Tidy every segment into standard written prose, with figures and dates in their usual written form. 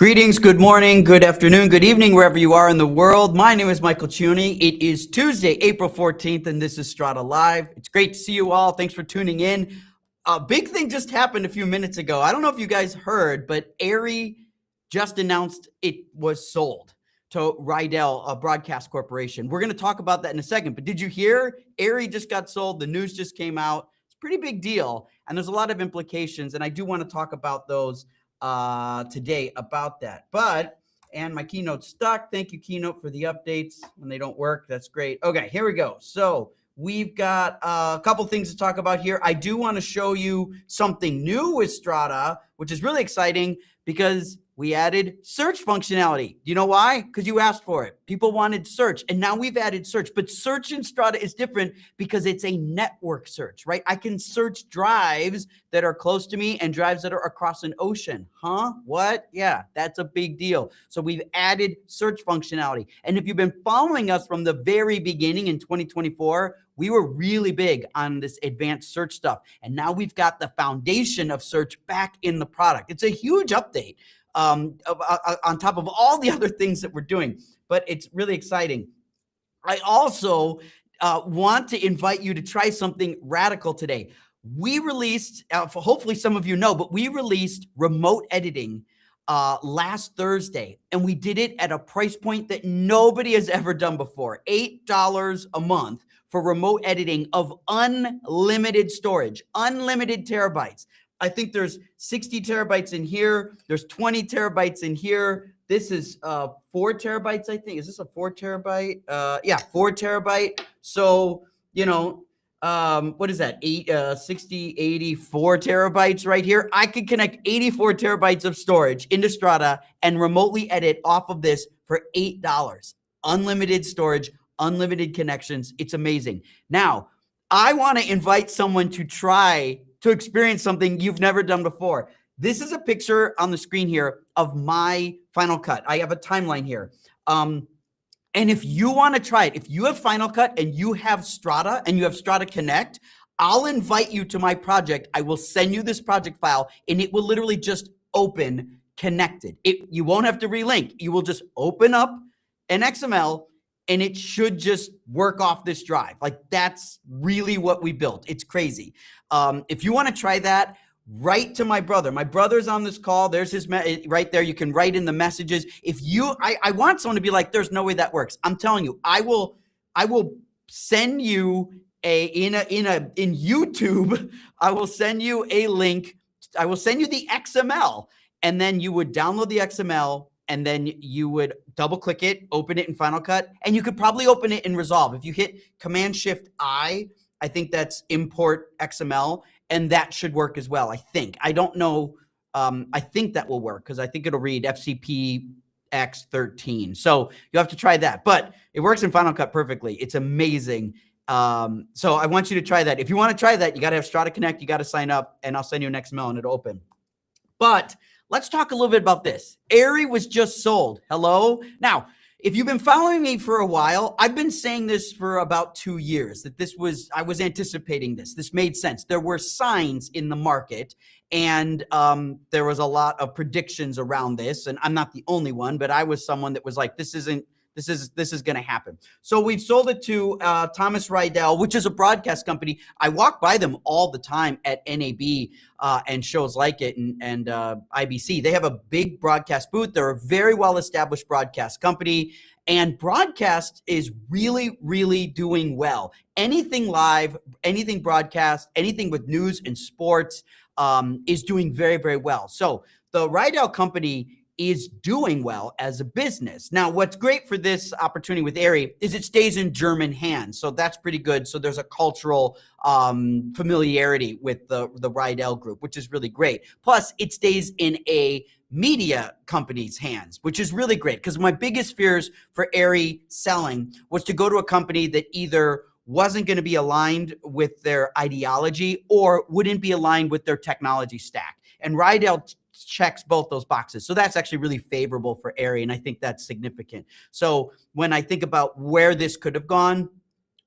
Greetings, good morning, good afternoon, good evening, wherever you are in the world. My name is Michael Ciuni. It is Tuesday, April 14th, and this is Strata Live. It's great to see you all. Thanks for tuning in. A big thing just happened a few minutes ago. I don't know if you guys heard, but Arri just announced it was sold to Rydell, a broadcast corporation. We're going to talk about that in a second, but did you hear? Arri just got sold. The news just came out. It's a pretty big deal, and there's a lot of implications, and I do want to talk about those today about that. And my Keynote's stuck. Thank you, Keynote, for the updates. When they don't work, that's great. Okay, here we go. So we've got a couple things to talk about here. I do want to show you something new with Strata, which is really exciting because we added search functionality. Do you know why? Because you asked for it. People wanted search, and now we've added search. But search in Strata is different because it's a network search, right? I can search drives that are close to me and drives that are across an ocean. Huh? What? Yeah, that's a big deal. So we've added search functionality. And if you've been following us from the very beginning in 2024, we were really big on this advanced search stuff. And now we've got the foundation of search back in the product. It's a huge update. On top of all the other things that we're doing, but it's really exciting. I also want to invite you to try something radical today. We released, hopefully some of you know, but we released remote editing last Thursday, and we did it at a price point that nobody has ever done before, $8 a month for remote editing of unlimited storage, unlimited terabytes. I think there's 60 terabytes in here. There's 20 terabytes in here. This is 4 terabytes, I think. Is this a 4 terabyte? Yeah, 4 terabyte. So, you know, what is that? 60, 84 terabytes right here. I could connect 84 terabytes of storage into Strata and remotely edit off of this for $8. Unlimited storage, unlimited connections. It's amazing. Now, I want to invite someone to try to experience something you've never done before. This is a picture on the screen here of my Final Cut. I have a timeline here. And if you want to try it, if you have Final Cut and you have Strata and you have Strata Connect, I'll invite you to my project. I will send you this project file and it will literally just open connected. You won't have to relink. You will just open up an XML and it should just work off this drive. Like, that's really what we built. It's crazy. If you want to try that, write to my brother. My brother's on this call. There's his right there. You can write in the messages. I want someone to be like, there's no way that works. I'm telling you, I will send you in YouTube. I will send you a link. I will send you the XML, and then you would download the XML. And then you would double click it, open it in Final Cut, and you could probably open it in Resolve. If you hit Command-Shift-I think that's import XML, and that should work as well, I think. I don't know. I think that will work because I think it'll read FCP X13. So you have to try that. But it works in Final Cut perfectly. It's amazing. So I want you to try that. If you want to try that, you got to have Strata Connect. You got to sign up, and I'll send you an XML, and it'll open. But let's talk a little bit about this. Arri was just sold. Hello? Now, if you've been following me for a while, I've been saying this for about 2 years, that I was anticipating this. This made sense. There were signs in the market, and there was a lot of predictions around this. And I'm not the only one, but I was someone that was like, this is going to happen. So we've sold it to Thomas Rydell, which is a broadcast company. I walk by them all the time at NAB and shows like it and IBC. They have a big broadcast booth. They're a very well-established broadcast company, and broadcast is really, really doing well. Anything live, anything broadcast, anything with news and sports is doing very, very well. So the Rydell company is doing well as a business. Now, what's great for this opportunity with Arri is it stays in German hands. So that's pretty good. So there's a cultural familiarity with the Rydell group, which is really great. Plus, it stays in a media company's hands, which is really great, because my biggest fears for Arri selling was to go to a company that either wasn't going to be aligned with their ideology or wouldn't be aligned with their technology stack. And Rydell checks both those boxes. So that's actually really favorable for Arri, and I think that's significant. So when I think about where this could have gone,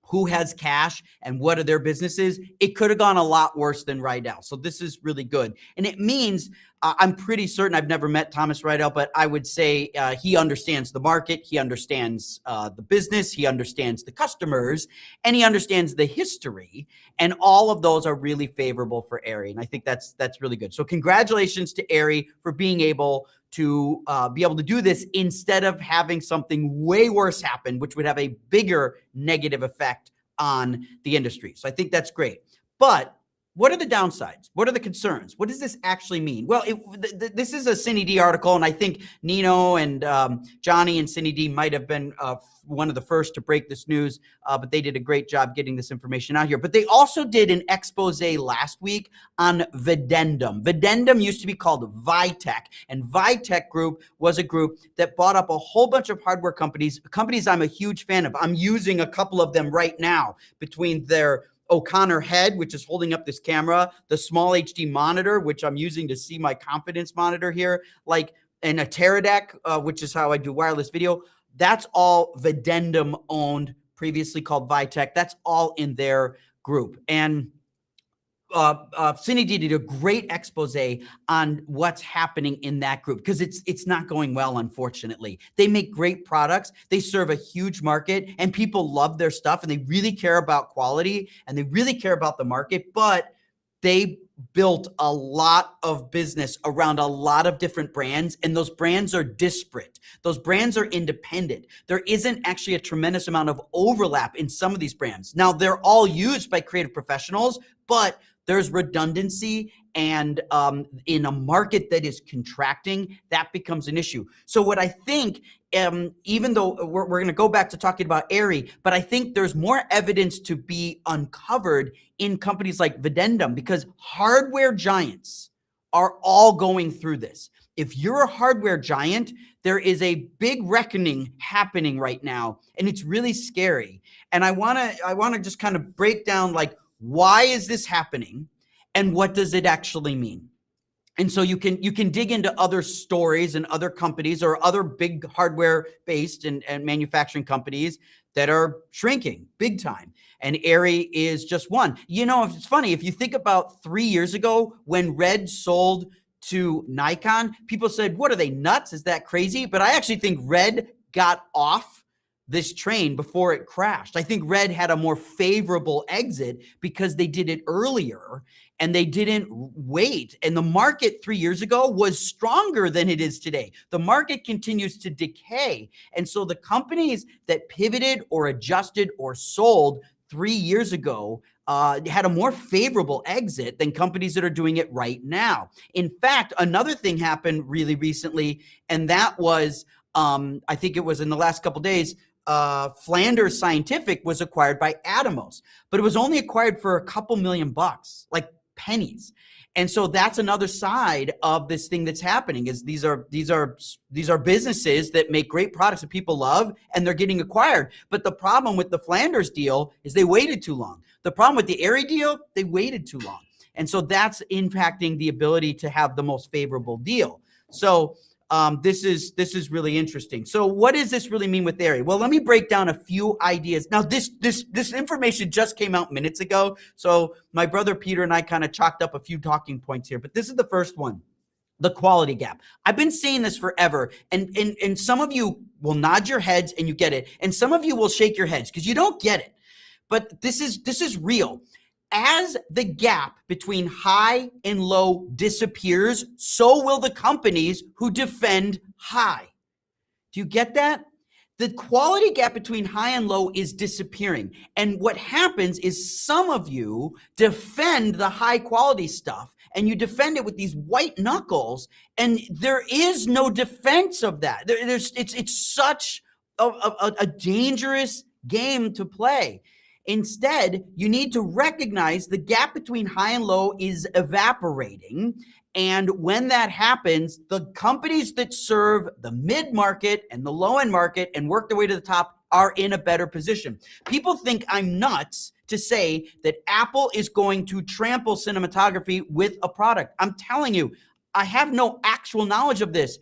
who has cash and what are their businesses, it could have gone a lot worse than Rydell. So this is really good. And it means I'm pretty certain, I've never met Thomas Rydell, but I would say he understands the market, he understands the business, he understands the customers, and he understands the history. And all of those are really favorable for Arri. And I think that's really good. So congratulations to Arri for being able to do this instead of having something way worse happen, which would have a bigger negative effect on the industry. So I think that's great. But what are the downsides? What are the concerns? What does this actually mean? Well, this is a CineD article, and I think Nino and Johnny and CineD might have been one of the first to break this news, but they did a great job getting this information out here. But they also did an expose last week on Videndum. Videndum used to be called Vitech, and Vitech Group was a group that bought up a whole bunch of hardware companies I'm a huge fan of. I'm using a couple of them right now between their O'Connor head, which is holding up this camera, the small HD monitor, which I'm using to see my confidence monitor here, and a Teradek, which is how I do wireless video. That's all Videndum owned, previously called Vitech. That's all in their group. And CineD did a great expose on what's happening in that group because it's not going well, unfortunately. They make great products. They serve a huge market, and people love their stuff, and they really care about quality, and they really care about the market, but they built a lot of business around a lot of different brands, and those brands are disparate. Those brands are independent. There isn't actually a tremendous amount of overlap in some of these brands. Now, they're all used by creative professionals, but there's redundancy, and in a market that is contracting, that becomes an issue. So what I think, even though we're going to go back to talking about Arri, but I think there's more evidence to be uncovered in companies like Videndum, because hardware giants are all going through this. If you're a hardware giant, there is a big reckoning happening right now, and it's really scary. And I want to just kind of break down, why is this happening and what does it actually mean? And so you can dig into other stories and other companies or other big hardware based and manufacturing companies that are shrinking big time. And Arri is just one. It's funny, if you think about 3 years ago when Red sold to Nikon, people said, what are they, nuts? Is that crazy? But I actually think Red got off this train before it crashed. I think Red had a more favorable exit because they did it earlier and they didn't wait. And the market 3 years ago was stronger than it is today. The market continues to decay. And so the companies that pivoted or adjusted or sold 3 years ago had a more favorable exit than companies that are doing it right now. In fact, another thing happened really recently, and that was, I think it was in the last couple of days, Flanders Scientific was acquired by Atomos, but it was only acquired for a couple $1,000,000, like pennies. And so that's another side of this thing that's happening is these are businesses that make great products that people love, and they're getting acquired. But the problem with the Flanders deal is they waited too long. The problem with the Arri deal, they waited too long. And so that's impacting the ability to have the most favorable deal. So this is really interesting. So what does this really mean with Arri? Well, let me break down a few ideas. Now, this information just came out minutes ago, so my brother Peter and I kind of chalked up a few talking points here, but this is the first one. The quality gap. I've been saying this forever, and some of you will nod your heads and you get it, and some of you will shake your heads because you don't get it. But this is real. As the gap between high and low disappears, so will the companies who defend high. Do you get that? The quality gap between high and low is disappearing. And what happens is some of you defend the high quality stuff, and you defend it with these white knuckles, and there is no defense of that. It's such a dangerous game to play. Instead, you need to recognize the gap between high and low is evaporating. And when that happens, the companies that serve the mid-market and the low-end market and work their way to the top are in a better position. People think I'm nuts to say that Apple is going to trample cinematography with a product. I'm telling you, I have no actual knowledge of this.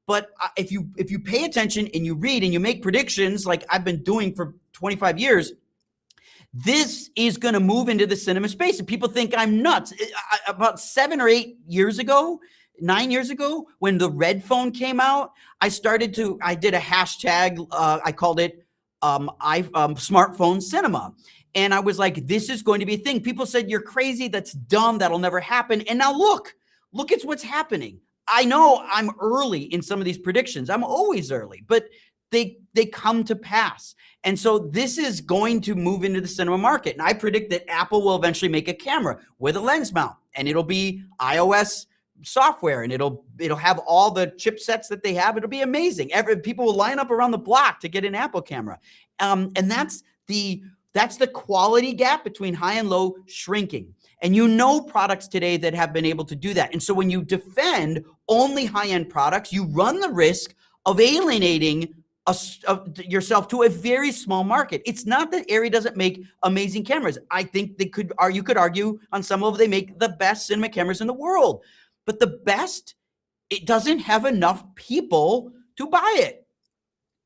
But if you pay attention and you read and you make predictions like I've been doing for 25 years, This is going to move into the cinema space, and people think I'm nuts. About 7 or 8 years ago, 9 years ago, when the Red phone came out, I did a hashtag. I called it smartphone cinema. And I was like, this is going to be a thing. People said, you're crazy. That's dumb. That'll never happen. And now look at what's happening. I know I'm early in some of these predictions. I'm always early, but they come to pass. And so this is going to move into the cinema market. And I predict that Apple will eventually make a camera with a lens mount, and it'll be iOS software, and it'll have all the chipsets that they have. It'll be amazing. People will line up around the block to get an Apple camera. And that's the quality gap between high and low shrinking. And products today that have been able to do that. And so when you defend only high-end products, you run the risk of alienating yourself to a very small market. It's not that Arri doesn't make amazing cameras. I think you could argue on some level they make the best cinema cameras in the world. But the best, it doesn't have enough people to buy it.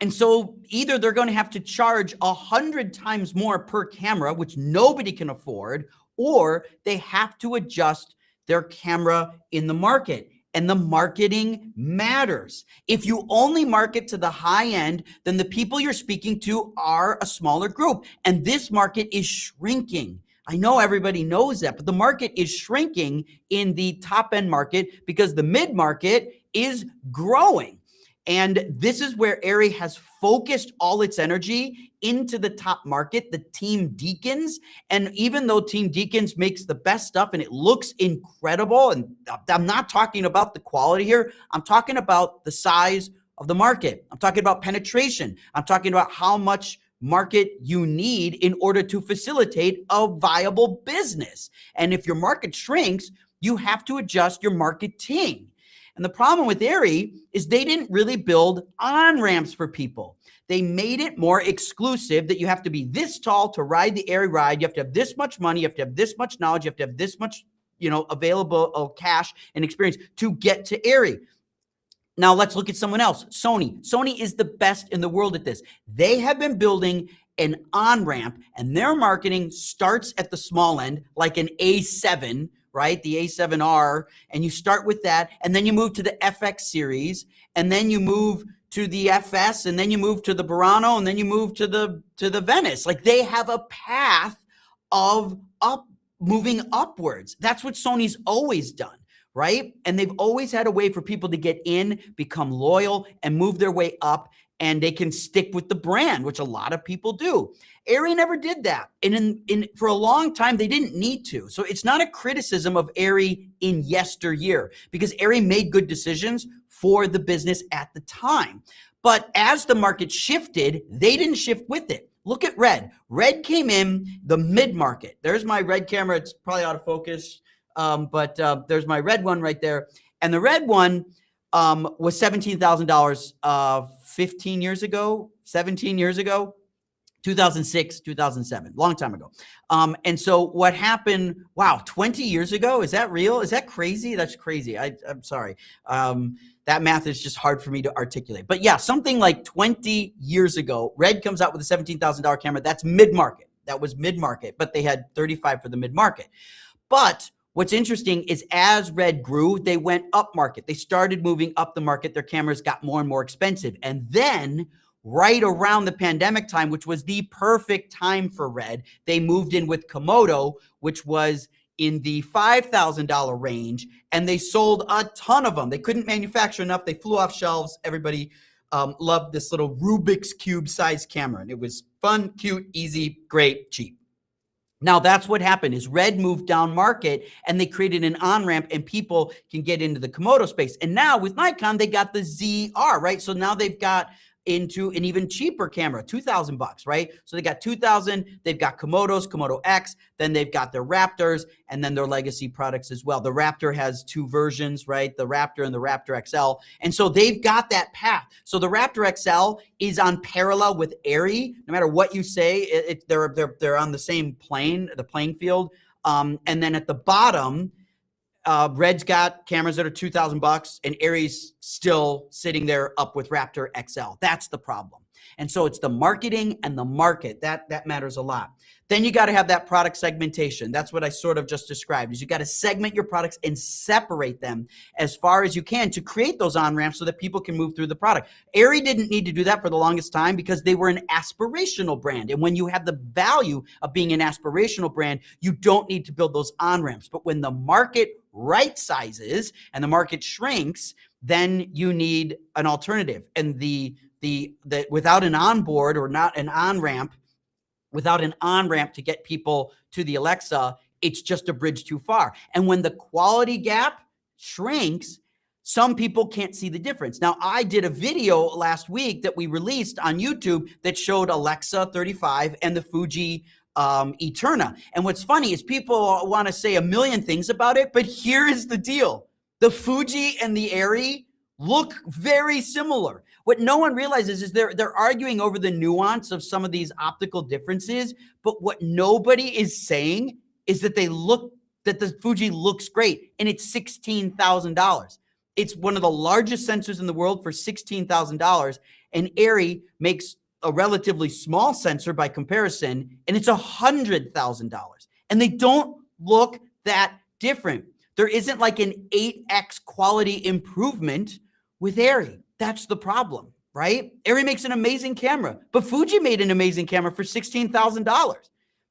And so either they're going to have to charge 100 times more per camera, which nobody can afford, or they have to adjust their camera in the market. And the marketing matters. If you only market to the high end, then the people you're speaking to are a smaller group. And this market is shrinking. I know everybody knows that, but the market is shrinking in the top end market because the mid market is growing. And this is where Arri has focused all its energy into the top market, the Team Deacons. And even though Team Deacons makes the best stuff and it looks incredible, and I'm not talking about the quality here, I'm talking about the size of the market. I'm talking about penetration. I'm talking about how much market you need in order to facilitate a viable business. And if your market shrinks, you have to adjust your marketing. And the problem with Arri is they didn't really build on-ramps for people. They made it more exclusive that you have to be this tall to ride the Arri ride. You have to have this much money. You have to have this much knowledge. You have to have this much, available cash and experience to get to Arri. Now let's look at someone else. Sony. Sony is the best in the world at this. They have been building an on-ramp, and their marketing starts at the small end, like an A7, right? The A7R, and you start with that, and then you move to the FX series, and then you move to the FS, and then you move to the Burano, and then you move to the Venice. Like, they have a path of moving upwards. That's what Sony's always done, right? And they've always had a way for people to get in, become loyal, and move their way up, and they can stick with the brand, which a lot of people do. Arri never did that. And for a long time, they didn't need to. So it's not a criticism of Arri in yesteryear, because Arri made good decisions for the business at the time. But as the market shifted, they didn't shift with it. Look at Red. Red came in the mid-market. There's my Red camera. It's probably out of focus, but there's my Red one right there. And the Red one was $17,000 15 years ago, 17 years ago, 2006, 2007, long time ago. And so what happened, wow, 20 years ago, is that real? Is that crazy? That's crazy. I'm sorry. That math is just hard for me to articulate. But yeah, something like 20 years ago, Red comes out with a $17,000 camera. That's mid-market. That was mid-market, but they had 35 for the mid-market. But what's interesting is as Red grew, they went up market. They started moving up the market. Their cameras got more and more expensive. And then right around the pandemic time, which was the perfect time for Red, they moved in with Komodo, which was in the $5,000 range, and they sold a ton of them. They couldn't manufacture enough. They flew off shelves. Everybody loved this little Rubik's Cube sized camera. And it was fun, cute, easy, great, cheap. Now that's what happened is Red moved down market and they created an on-ramp and people can get into the Komodo space. And now with Nikon, they got the ZR, right? So now they've got into an even cheaper camera, $2,000, right? So they got 2,000, they've got Komodos, Komodo X, then they've got their Raptors, and then their legacy products as well. The Raptor has two versions, right? The Raptor and the Raptor XL. And so they've got that path. So the Raptor XL is on parallel with Arri. No matter what you say, they're on the same plane, the playing field. And then at the bottom, Red's got cameras that are $2,000 and Arri's still sitting there up with Raptor XL. That's the problem. And so it's the marketing and the market that matters a lot. Then you got to have that product segmentation. That's what I sort of just described, is you got to segment your products and separate them as far as you can to create those on-ramps so that people can move through the product. Arri didn't need to do that for the longest time because they were an aspirational brand. And when you have the value of being an aspirational brand, you don't need to build those on-ramps. But when the market right sizes and the market shrinks, then you need an alternative. And the without an onboard or not an on-ramp, without an on-ramp to get people to the Alexa, it's just a bridge too far. And when the quality gap shrinks, some people can't see the difference. Now, I did a video last week that we released on YouTube that showed Alexa 35 and the Fuji Eterna. And what's funny is people want to say a million things about it, but here is the deal. The Fuji and the Arri look very similar. What no one realizes is they're arguing over the nuance of some of these optical differences, but what nobody is saying is that that the Fuji looks great, and it's $16,000. It's one of the largest sensors in the world for $16,000, and Arri makes a relatively small sensor by comparison, and it's $100,000. And they don't look that different. There isn't like an 8x quality improvement with Arri. That's the problem, right? Arri makes an amazing camera, but Fuji made an amazing camera for $16,000.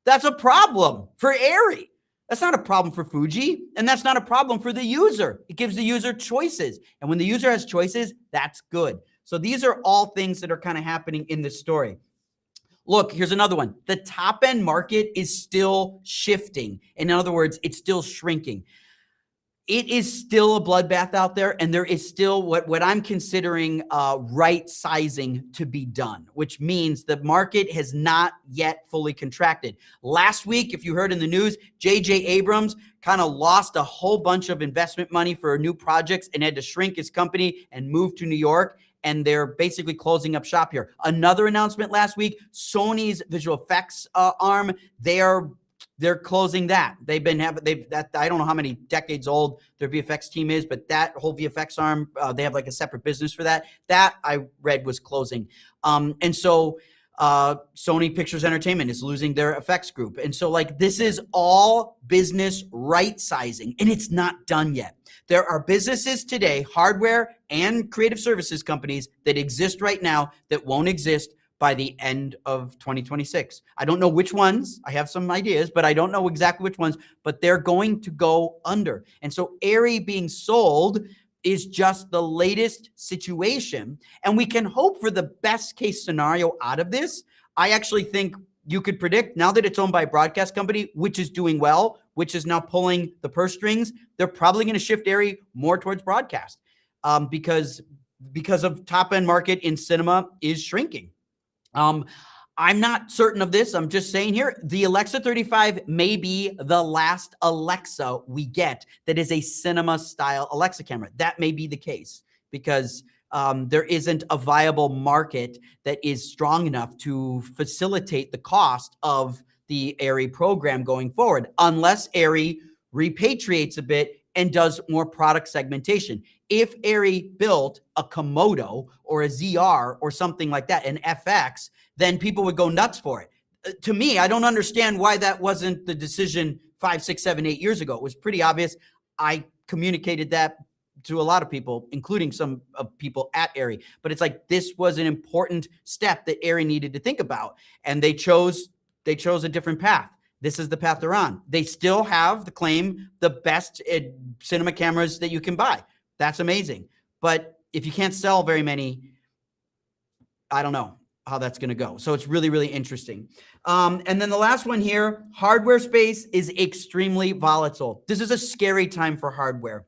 That's a problem for Arri. That's not a problem for Fuji, and that's not a problem for the user. It gives the user choices, and when the user has choices, that's good. So these are all things that are kind of happening in this story. Look, here's another one. The top-end market is still shifting. In other words, it's still shrinking. It is still a bloodbath out there, and there is still what I'm considering right sizing to be done, which means the market has not yet fully contracted. Last week, if you heard in the news, J.J. Abrams kind of lost a whole bunch of investment money for new projects and had to shrink his company and move to New York, and they're basically closing up shop here. Another announcement last week, Sony's visual effects arm, they're closing that. I don't know how many decades old their VFX team is, but that whole VFX arm, they have like a separate business for that. That I read was closing. And so Sony Pictures Entertainment is losing their effects group. And so like this is all business right sizing, and it's not done yet. There are businesses today, hardware and creative services companies that exist right now that won't exist by the end of 2026. I don't know which ones. I have some ideas, but I don't know exactly which ones, but they're going to go under. And so Arri being sold is just the latest situation, and we can hope for the best case scenario out of this. I actually think you could predict, now that it's owned by a broadcast company, which is doing well, which is now pulling the purse strings, they're probably going to shift Arri more towards broadcast because of top-end market in cinema is shrinking. I'm not certain of this. I'm just saying here, the Alexa 35 may be the last Alexa we get that is a cinema-style Alexa camera. That may be the case because there isn't a viable market that is strong enough to facilitate the cost of the Arri program going forward, unless Arri repatriates a bit and does more product segmentation. If Arri built a Komodo or a ZR or something like that, an FX, then people would go nuts for it. To me, I don't understand why that wasn't the decision 5, 6, 7, 8 years ago. It was pretty obvious. I communicated that to a lot of people, including some of people at Arri. But it's like this was an important step that Arri needed to think about, and they chose a different path. This is the path they're on. They still have the claim the best cinema cameras that you can buy. That's amazing. But if you can't sell very many, I don't know how that's going to go. So it's really, really interesting. And then the last one here, hardware space is extremely volatile. This is a scary time for hardware.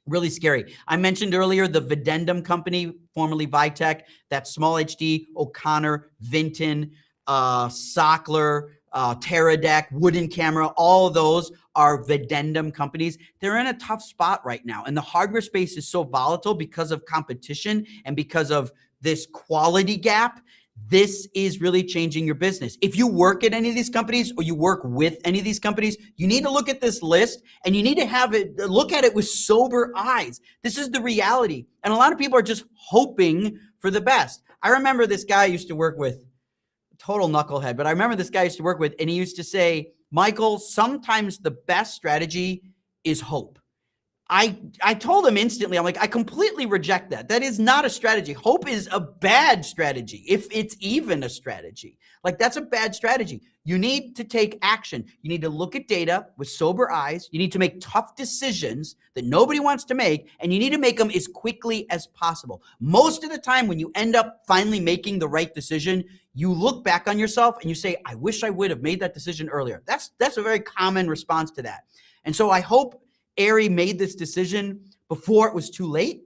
Really scary. I mentioned earlier the Videndum company, formerly Vitek, that's Small HD, O'Connor, Vinton, Sockler, Teradek, Wooden Camera, all of those are Videndum companies. They're in a tough spot right now. And the hardware space is so volatile because of competition and because of this quality gap. This is really changing your business. If you work at any of these companies or you work with any of these companies, you need to look at this list and you need to look at it with sober eyes. This is the reality. And a lot of people are just hoping for the best. I remember this guy I used to work with, total knucklehead, but I remember this guy I used to work with, and he used to say, Michael, sometimes the best strategy is hope. I told him instantly, I'm like, I completely reject that. That is not a strategy. Hope is a bad strategy, if it's even a strategy. Like, that's a bad strategy. You need to take action. You need to look at data with sober eyes. You need to make tough decisions that nobody wants to make, and you need to make them as quickly as possible. Most of the time, when you end up finally making the right decision, you look back on yourself and you say, I wish I would have made that decision earlier. That's a very common response to that. And so I hope Arri made this decision before it was too late,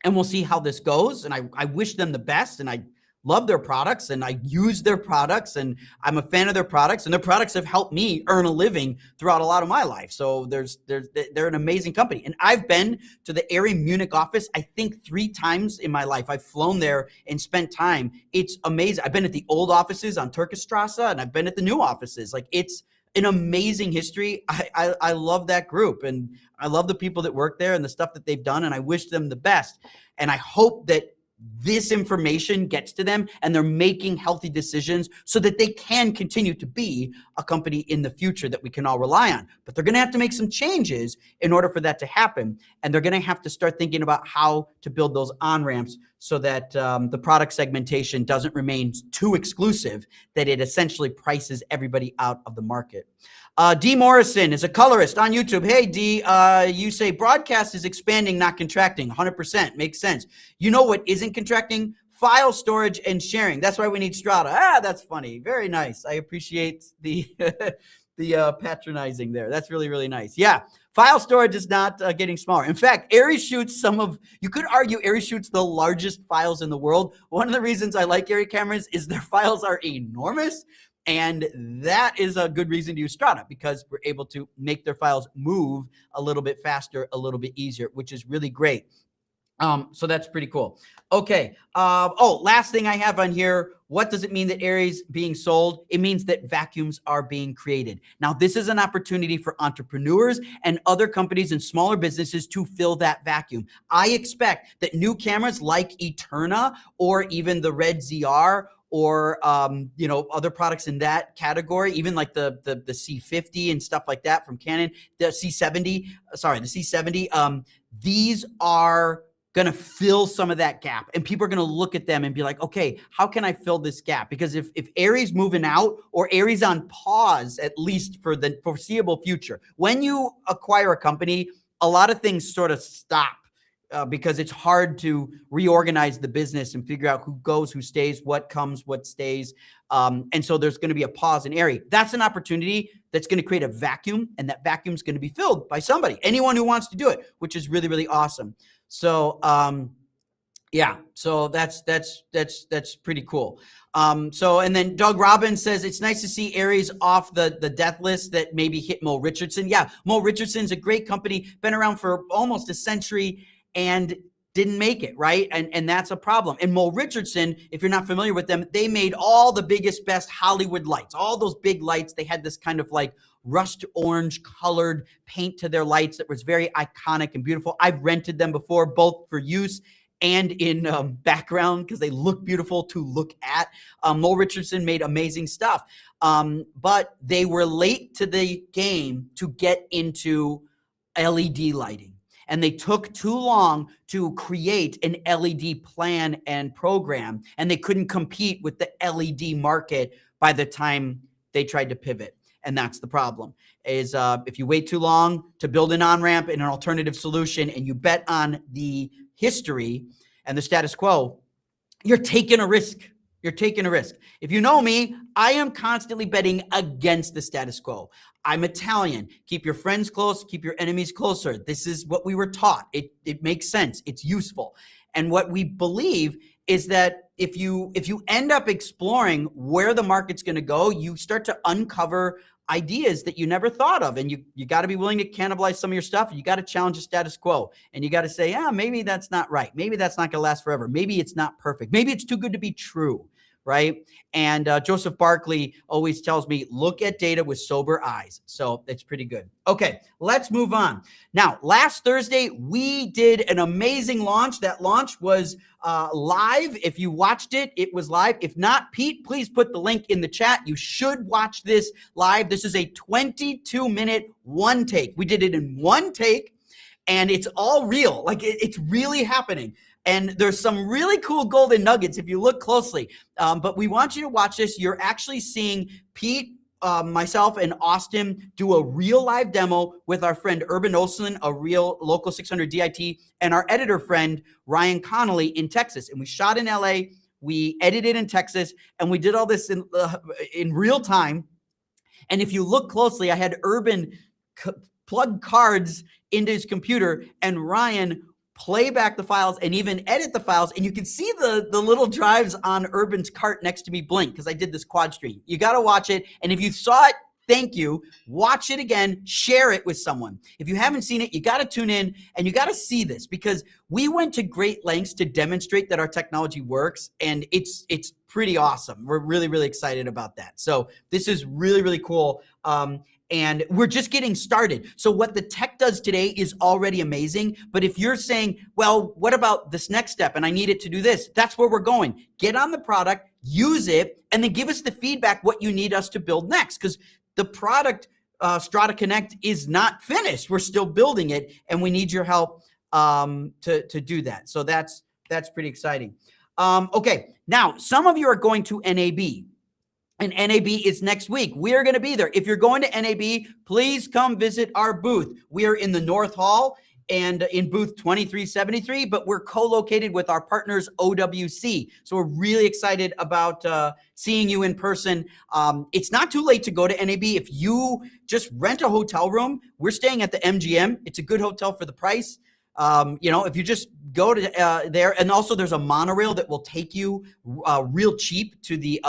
and we'll see how this goes. And I wish them the best, and I love their products, and I use their products, and I'm a fan of their products, and their products have helped me earn a living throughout a lot of my life. So they're an amazing company. And I've been to the Arri Munich office, I think 3 times in my life. I've flown there and spent time. It's amazing. I've been at the old offices on Turkish Strata, and I've been at the new offices. Like, it's an amazing history. I love that group, and I love the people that work there and the stuff that they've done, and I wish them the best. And I hope that this information gets to them and they're making healthy decisions so that they can continue to be a company in the future that we can all rely on. But they're going to have to make some changes in order for that to happen. And they're going to have to start thinking about how to build those on-ramps so that the product segmentation doesn't remain too exclusive, that it essentially prices everybody out of the market. D. Morrison is a colorist on YouTube. Hey, D, you say broadcast is expanding, not contracting. 100% makes sense. You know what isn't contracting? File storage and sharing. That's why we need Strata. That's funny. Very nice. I appreciate the patronizing there. That's really, really nice. Yeah, file storage is not getting smaller. In fact, Arri shoots you could argue Arri shoots the largest files in the world. One of the reasons I like Arri cameras is their files are enormous. And that is a good reason to use Strata, because we're able to make their files move a little bit faster, a little bit easier, which is really great. So that's pretty cool. Okay. Last thing I have on here. What does it mean that Arri's being sold? It means that vacuums are being created. Now, this is an opportunity for entrepreneurs and other companies and smaller businesses to fill that vacuum. I expect that new cameras like Eterna or even the Red ZR or other products in that category, even like the C50 and stuff like that from Canon, the C70, these are going to fill some of that gap, and people are going to look at them and be like, okay, how can I fill this gap? Because if Arri's moving out, or Arri's on pause, at least for the foreseeable future, when you acquire a company, a lot of things sort of stop. Because it's hard to reorganize the business and figure out who goes, who stays, what comes, what stays. And so there's going to be a pause in Arri. That's an opportunity that's going to create a vacuum, and that vacuum is going to be filled by somebody, anyone who wants to do it, which is really, really awesome. So, so that's pretty cool. And then Doug Robbins says, it's nice to see Arri's off the death list that maybe hit Mo Richardson. Yeah, Mo Richardson's a great company, been around for almost a century, and didn't make it, right? And that's a problem. And Mo Richardson, if you're not familiar with them, they made all the biggest, best Hollywood lights, all those big lights. They had this kind of like rust orange colored paint to their lights that was very iconic and beautiful. I've rented them before, both for use and in background, because they look beautiful to look at. Mo Richardson made amazing stuff, but they were late to the game to get into LED lighting. And they took too long to create an LED plan and program, and they couldn't compete with the LED market by the time they tried to pivot. And that's the problem, is if you wait too long to build an on-ramp and an alternative solution, and you bet on the history and the status quo, you're taking a risk. You're taking a risk. If you know me, I am constantly betting against the status quo. I'm Italian. Keep your friends close, keep your enemies closer. This is what we were taught. It makes sense. It's useful. And what we believe is that if you end up exploring where the market's going to go, you start to uncover ideas that you never thought of. And you got to be willing to cannibalize some of your stuff. You got to challenge the status quo. And you got to say, maybe that's not right. Maybe that's not going to last forever. Maybe it's not perfect. Maybe it's too good to be true, right? And Joseph Barkley always tells me, look at data with sober eyes. So it's pretty good. Okay, let's move on. Now, last Thursday, we did an amazing launch. That launch was live. If you watched it, it was live. If not, Pete, please put the link in the chat. You should watch this live. This is a 22-minute one take. We did it in one take, and it's all real. Like it's really happening. And there's some really cool golden nuggets if you look closely. But we want you to watch this. You're actually seeing Pete, myself, and Austin do a real live demo with our friend Urban Olson, a real local 600 DIT, and our editor friend Ryan Connolly in Texas. And we shot in LA, we edited in Texas, and we did all this in real time. And if you look closely, I had Urban plug cards into his computer and Ryan play back the files and even edit the files. And you can see the little drives on Urban's cart next to me blink because I did this quad stream. You got to watch it. And if you saw it, thank you. Watch it again. Share it with someone. If you haven't seen it, you got to tune in and you got to see this because we went to great lengths to demonstrate that our technology works. And it's pretty awesome. We're really, really excited about that. So this is really, really cool. And we're just getting started. So what the tech does today is already amazing. But if you're saying, well, what about this next step? And I need it to do this. That's where we're going. Get on the product, use it, and then give us the feedback what you need us to build next. Because the product, Strada Connect, is not finished. We're still building it, and we need your help to do that. So that's pretty exciting. Okay, now some of you are going to NAB. And NAB is next week. We are going to be there. If you're going to NAB, please come visit our booth. We are in the North Hall and in booth 2373, but we're co-located with our partners OWC. So we're really excited about seeing you in person. It's not too late to go to NAB. If you just rent a hotel room, we're staying at the MGM. It's a good hotel for the price. If you just go to there, and also there's a monorail that will take you real cheap to the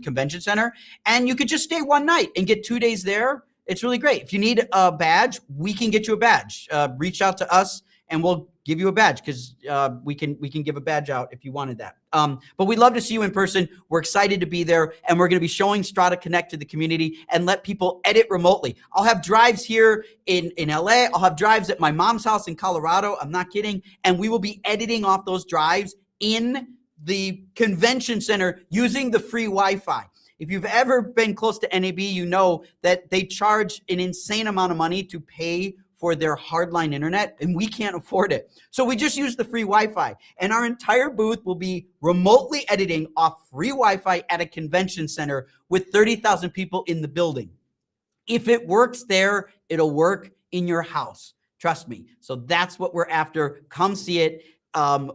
convention center, and you could just stay one night and get 2 days there. It's really great. If you need a badge, we can get you a badge. Reach out to us and we'll give you a badge because we can give a badge out if you wanted that. But we'd love to see you in person. We're excited to be there, and we're going to be showing Strata Connect to the community and let people edit remotely. I'll have drives here in LA. I'll have drives at my mom's house in Colorado. I'm not kidding. And we will be editing off those drives in the convention center using the free Wi-Fi. If you've ever been close to NAB, you know that they charge an insane amount of money to pay for their hardline internet, and we can't afford it. So we just use the free Wi-Fi, and our entire booth will be remotely editing off free Wi-Fi at a convention center with 30,000 people in the building. If it works there, it'll work in your house. Trust me. So that's what we're after. Come see it.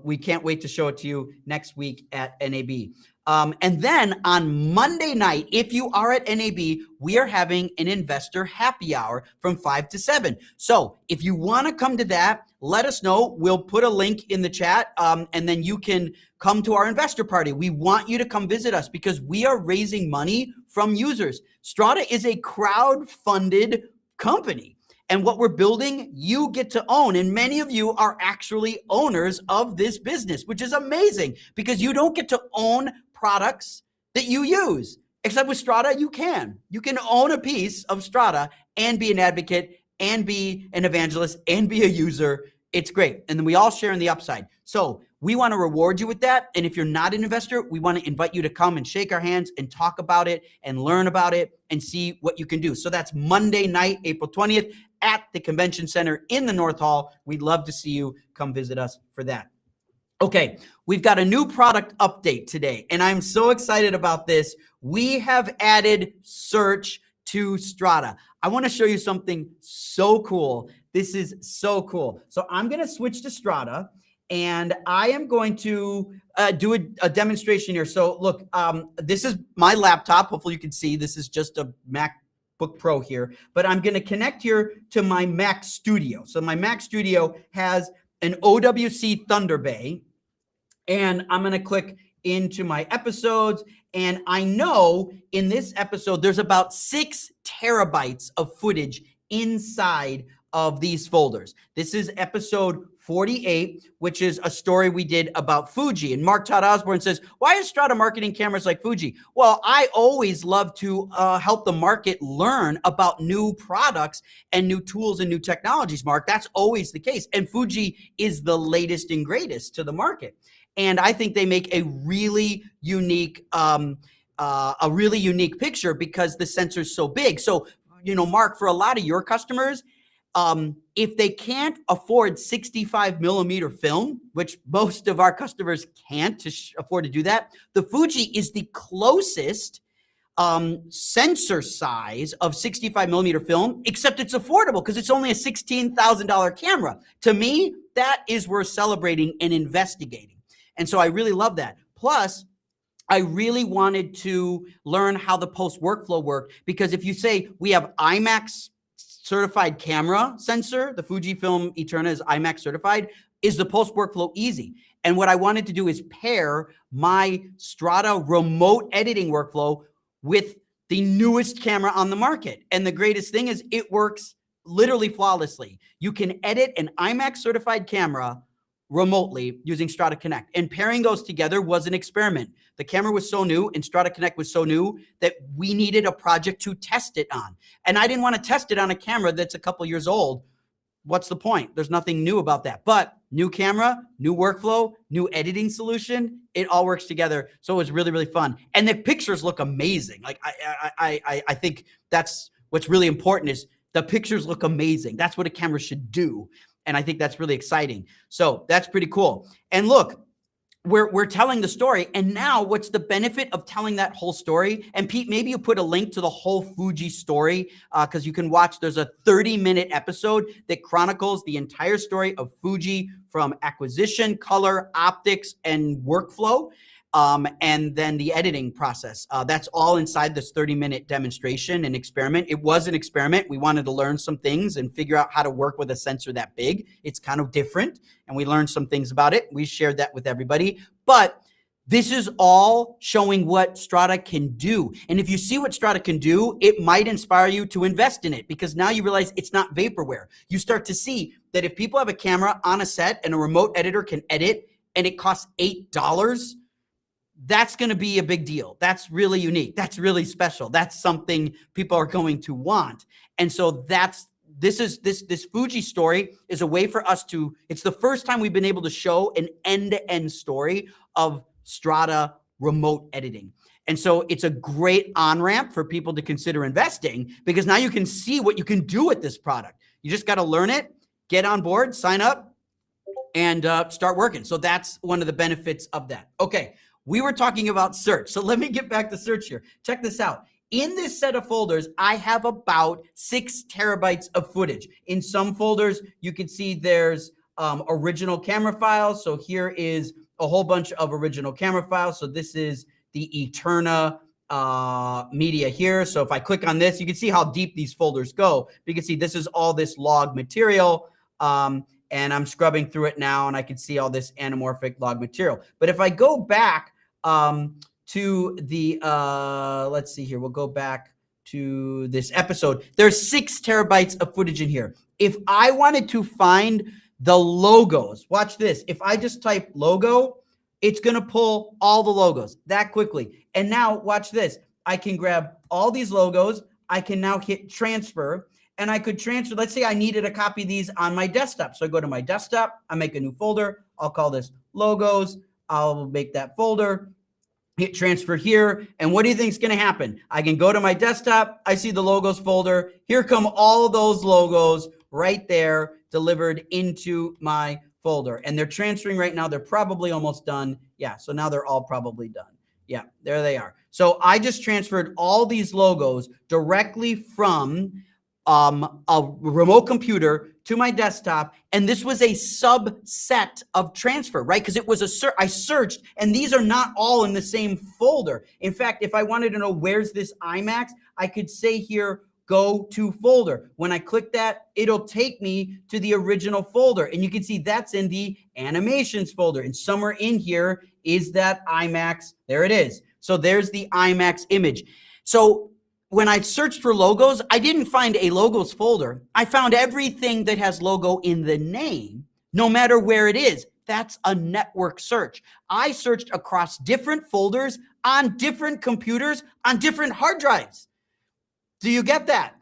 We can't wait to show it to you next week at NAB. And then on Monday night, if you are at NAB, we are having an investor happy hour from 5 to 7. So if you want to come to that, let us know. We'll put a link in the chat, and then you can come to our investor party. We want you to come visit us because we are raising money from users. Strata is a crowd-funded company. And what we're building, you get to own. And many of you are actually owners of this business, which is amazing because you don't get to own products that you use. Except with Strata, you can. You can own a piece of Strata and be an advocate and be an evangelist and be a user. It's great. And then we all share in the upside. So we want to reward you with that. And if you're not an investor, we want to invite you to come and shake our hands and talk about it and learn about it and see what you can do. So that's Monday night, April 20th at the Convention Center in the North Hall. We'd love to see you come visit us for that. Okay, we've got a new product update today, and I'm so excited about this. We have added search to Strata. I want to show you something so cool. This is so cool. So I'm going to switch to Strata, and I am going to do a demonstration here. So look, this is my laptop. Hopefully you can see this is just a MacBook Pro here, but I'm going to connect here to my Mac Studio. So my Mac Studio has an OWC Thunder Bay, and I'm going to click into my episodes, and I know in this episode there's about 6 terabytes of footage inside of these folders. This is episode 48, which is a story we did about Fuji. And Mark Todd Osborne says, why is Strata marketing cameras like Fuji? Well, I always love to help the market learn about new products and new tools and new technologies, Mark. That's always the case. And Fuji is the latest and greatest to the market. And I think they make a really unique picture because the sensor's so big. So, Mark, for a lot of your customers, if they can't afford 65 millimeter film, which most of our customers can't afford to do that, the Fuji is the closest sensor size of 65 millimeter film, except it's affordable because it's only a $16,000 camera. To me, that is worth celebrating and investigating. And so I really love that. Plus, I really wanted to learn how the post workflow worked, because if you say we have IMAX certified camera sensor, the Fujifilm Eterna is IMAX certified, is the post workflow easy? And what I wanted to do is pair my Strata remote editing workflow with the newest camera on the market. And the greatest thing is it works literally flawlessly. You can edit an IMAX certified camera remotely using Strada Connect. And pairing those together was an experiment. The camera was so new and Strada Connect was so new that we needed a project to test it on. And I didn't want to test it on a camera that's a couple years old. What's the point? There's nothing new about that. But new camera, new workflow, new editing solution, it all works together. So it was really, really fun. And the pictures look amazing. Like I think that's what's really important, is the pictures look amazing. That's what a camera should do. And I think that's really exciting. So that's pretty cool. And look, we're telling the story. And now what's the benefit of telling that whole story? And Pete, maybe you put a link to the whole Fuji story, because you can watch, there's a 30-minute episode that chronicles the entire story of Fuji from acquisition, color, optics, and workflow. And then the editing process. That's all inside this 30-minute demonstration and experiment. It was an experiment. We wanted to learn some things and figure out how to work with a sensor that big. It's kind of different, and we learned some things about it. We shared that with everybody. But this is all showing what Strata can do. And if you see what Strata can do, it might inspire you to invest in it, because now you realize it's not vaporware. You start to see that if people have a camera on a set and a remote editor can edit, and it costs $8, that's going to be a big deal. That's really unique. That's really special. That's something people are going to want. And so this Fuji story is a way for us to, it's the first time we've been able to show an end-to-end story of Strata remote editing. And so it's a great on-ramp for people to consider investing, because now you can see what you can do with this product. You just got to learn it, get on board, sign up, and start working. So that's one of the benefits of that. Okay. We were talking about search. So let me get back to search here. Check this out. In this set of folders, I have about 6 terabytes of footage. In some folders, you can see there's original camera files. So here is a whole bunch of original camera files. So this is the Eterna media here. So if I click on this, you can see how deep these folders go. You can see this is all this log material. And I'm scrubbing through it now, and I can see all this anamorphic log material. But if I go back to the, let's see here, we'll go back to this episode. There's 6 terabytes of footage in here. If I wanted to find the logos, watch this. If I just type logo, it's going to pull all the logos that quickly. And now watch this. I can grab all these logos. I can now hit transfer, and I could transfer. Let's say I needed a copy of these on my desktop. So I go to my desktop. I make a new folder. I'll call this logos. I'll make that folder. Hit transfer here. And what do you think is going to happen? I can go to my desktop. I see the logos folder. Here come all those logos right there delivered into my folder. And they're transferring right now. They're probably almost done. Yeah. So now they're all probably done. Yeah, there they are. So I just transferred all these logos directly from a remote computer to my desktop, and this was a subset of transfer, right? Because it was I searched, and these are not all in the same folder. In fact, if I wanted to know where's this IMAX, I could say here, go to folder. When I click that, it'll take me to the original folder, and you can see that's in the animations folder, and somewhere in here is that IMAX. There it is. So there's the IMAX image. So when I searched for logos, I didn't find a logos folder. I found everything that has logo in the name, no matter where it is. That's a network search. I searched across different folders on different computers on different hard drives. Do you get that?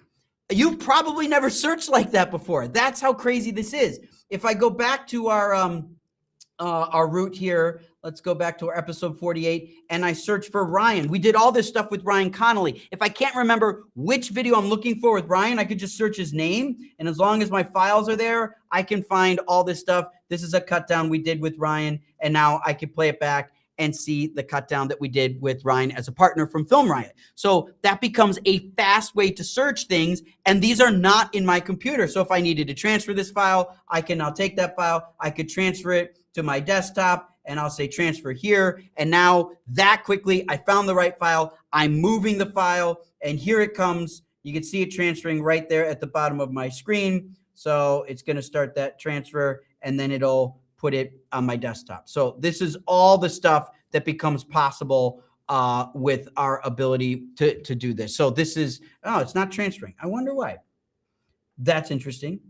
You've probably never searched like that before. That's how crazy this is. If I go back to our root here, let's go back to our episode 48, and I search for Ryan. We did all this stuff with Ryan Connolly. If I can't remember which video I'm looking for with Ryan, I could just search his name, and as long as my files are there, I can find all this stuff. This is a cut down we did with Ryan, and now I can play it back and see the cut down that we did with Ryan as a partner from Film Riot. So that becomes a fast way to search things, and these are not in my computer. So if I needed to transfer this file, I can now take that file, I could transfer it to my desktop, and I'll say transfer here, and now that quickly, I found the right file, I'm moving the file, and here it comes. You can see it transferring right there at the bottom of my screen. So it's gonna start that transfer, and then it'll put it on my desktop. So this is all the stuff that becomes possible with our ability to do this. So this is, oh, it's not transferring. I wonder why. That's interesting.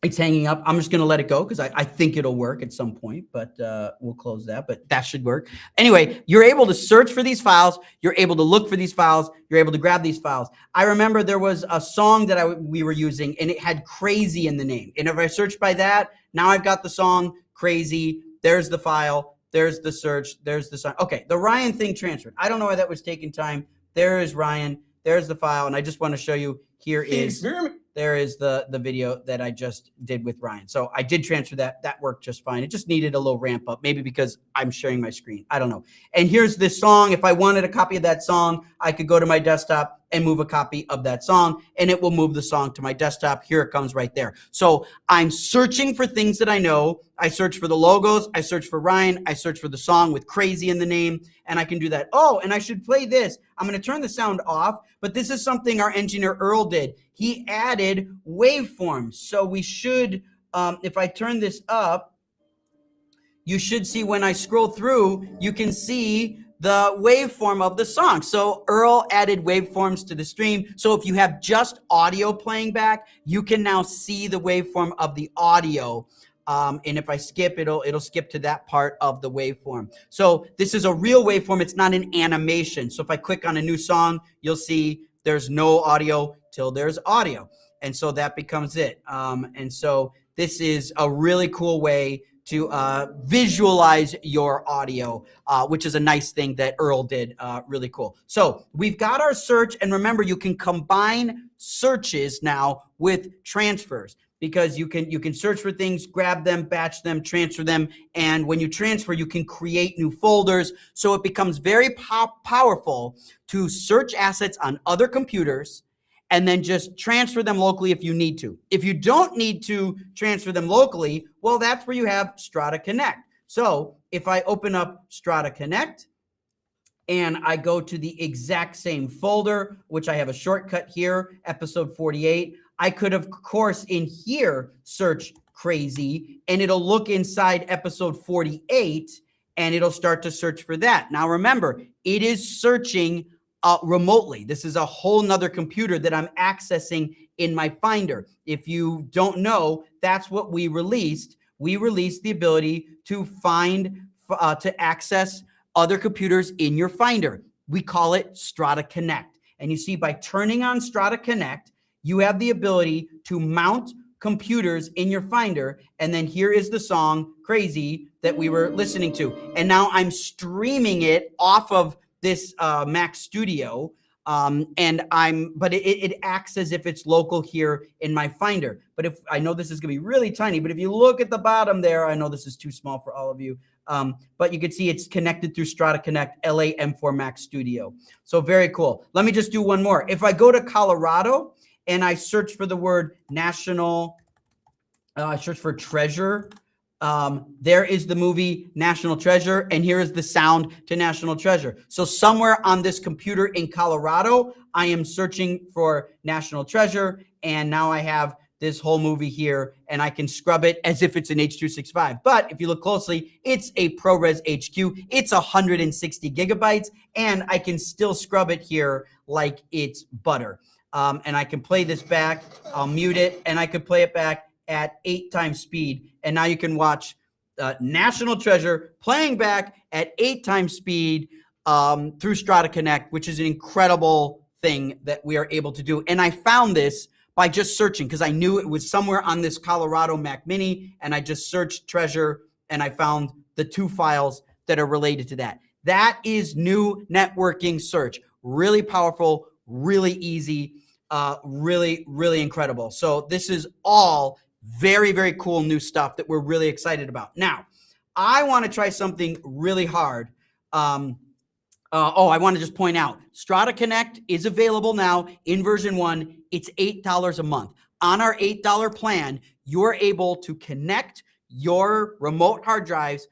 It's hanging up. I'm just going to let it go because I think it'll work at some point, but we'll close that, but that should work. Anyway, you're able to search for these files. You're able to look for these files. You're able to grab these files. I remember there was a song that we were using, and it had Crazy in the name. And if I search by that, now I've got the song Crazy. There's the file. There's the search. There's the song. Okay, the Ryan thing transferred. I don't know why that was taking time. There is Ryan. There's the file, and I just want to show you, here is... There is the video that I just did with Ryan. So I did transfer that. That worked just fine. It just needed a little ramp up, maybe because I'm sharing my screen. I don't know. And here's this song. If I wanted a copy of that song, I could go to my desktop and move a copy of that song, and it will move the song to my desktop. Here it comes right there. So I'm searching for things that I know. I search for the logos. I search for Ryan. I search for the song with Crazy in the name, and I can do that. Oh, and I should play this. I'm going to turn the sound off, but this is something our engineer Earl did. He added waveforms. So we should, if I turn this up, you should see when I scroll through, you can see the waveform of the song. So Earl added waveforms to the stream. So if you have just audio playing back, you can now see the waveform of the audio. And if I skip, it'll skip to that part of the waveform. So this is a real waveform. It's not an animation. So if I click on a new song, you'll see there's no audio till there's audio. And so that becomes it. And so this is a really cool way to visualize your audio, which is a nice thing that Earl did. Really cool. So we've got our search, and remember, you can combine searches now with transfers, because you can search for things, grab them, batch them, transfer them, and when you transfer, you can create new folders. So it becomes very powerful to search assets on other computers and then just transfer them locally if you need to. If you don't need to transfer them locally, well, that's where you have Strada Connect. So if I open up Strada Connect and I go to the exact same folder, which I have a shortcut here, episode 48, I could, of course, in here, search Crazy, and it'll look inside episode 48, and it'll start to search for that. Now, remember, it is searching remotely. This is a whole nother computer that I'm accessing in my Finder. If you don't know, that's what we released. We released the ability to find, to access other computers in your Finder. We call it Strada Connect. And you see, by turning on Strada Connect, you have the ability to mount computers in your Finder. And then here is the song Crazy that we were listening to. And now I'm streaming it off of this Mac Studio, but it acts as if it's local here in my Finder. But if I know this is gonna be really tiny, but if you look at the bottom there, I know this is too small for all of you, but you can see it's connected through Strata Connect LA M4 Mac Studio. So very cool. Let me just do one more. If I go to Colorado and I search for the word national, I search for treasure, there is the movie National Treasure, and here is the sound to National Treasure. So somewhere on this computer in Colorado, I am searching for National Treasure, and now I have this whole movie here, and I can scrub it as if it's an H.265. But if you look closely, it's a ProRes HQ. It's 160 gigabytes, and I can still scrub it here like it's butter. And I can play this back. I'll mute it, and I can play it back. at 8 times speed. And now you can watch National Treasure playing back at 8 times speed through Strada Connect, which is an incredible thing that we are able to do. And I found this by just searching because I knew it was somewhere on this Colorado Mac Mini, and I just searched Treasure and I found the 2 files that are related to that. That is new networking search. Really powerful, really easy, really, really incredible. So this is all very, very cool new stuff that we're really excited about. Now, I want to try something really hard. I want to just point out, Strada Connect is available now in version 1. It's $8 a month. On our $8 plan, you're able to connect your remote hard drives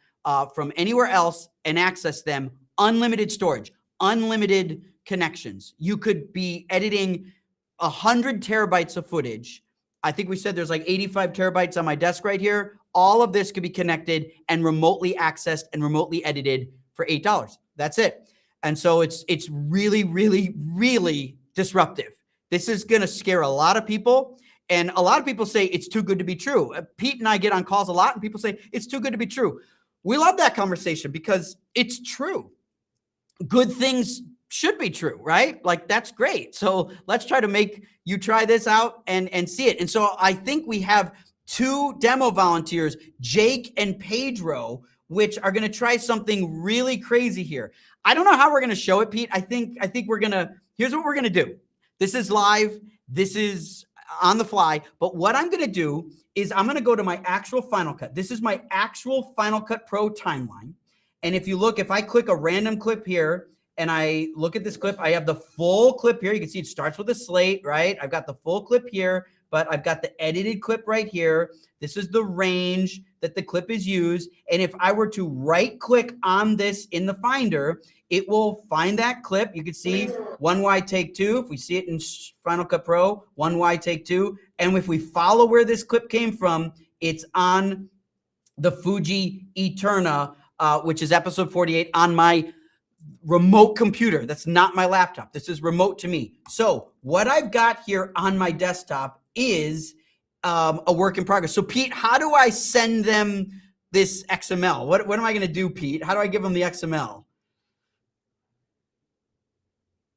from anywhere else and access them. Unlimited storage, unlimited connections. You could be editing 100 terabytes of footage. I think we said there's like 85 terabytes on my desk right here. All of this could be connected and remotely accessed and remotely edited for $8. That's it. And so it's really, really, really disruptive. This is going to scare a lot of people. And a lot of people say it's too good to be true. Pete and I get on calls a lot and people say it's too good to be true. We love that conversation because it's true. Good things should be true, right? Like, that's great. So let's try to make you try this out and see it. And so I think we have 2 demo volunteers, Jake and Pedro, which are going to try something really crazy here. I don't know how we're going to show it, Pete. I think we're going to, here's what we're going to do. This is live. This is on the fly. But what I'm going to do is I'm going to go to my actual Final Cut. This is my actual Final Cut Pro timeline. And if you look, if I click a random clip here and I look at this clip, I have the full clip here. You can see it starts with a slate, right? I've got the full clip here, but I've got the edited clip right here. This is the range that the clip is used. And if I were to right click on this in the Finder, it will find that clip. You can see 1Y take 2. If we see it in Final Cut Pro, 1Y take 2. And if we follow where this clip came from, it's on the Fuji Eterna, which is episode 48 on my remote computer. That's not my laptop. This is remote to me. So what I've got here on my desktop is a work in progress. So Pete, how do I send them this XML? What am I going to do, Pete? How do I give them the XML?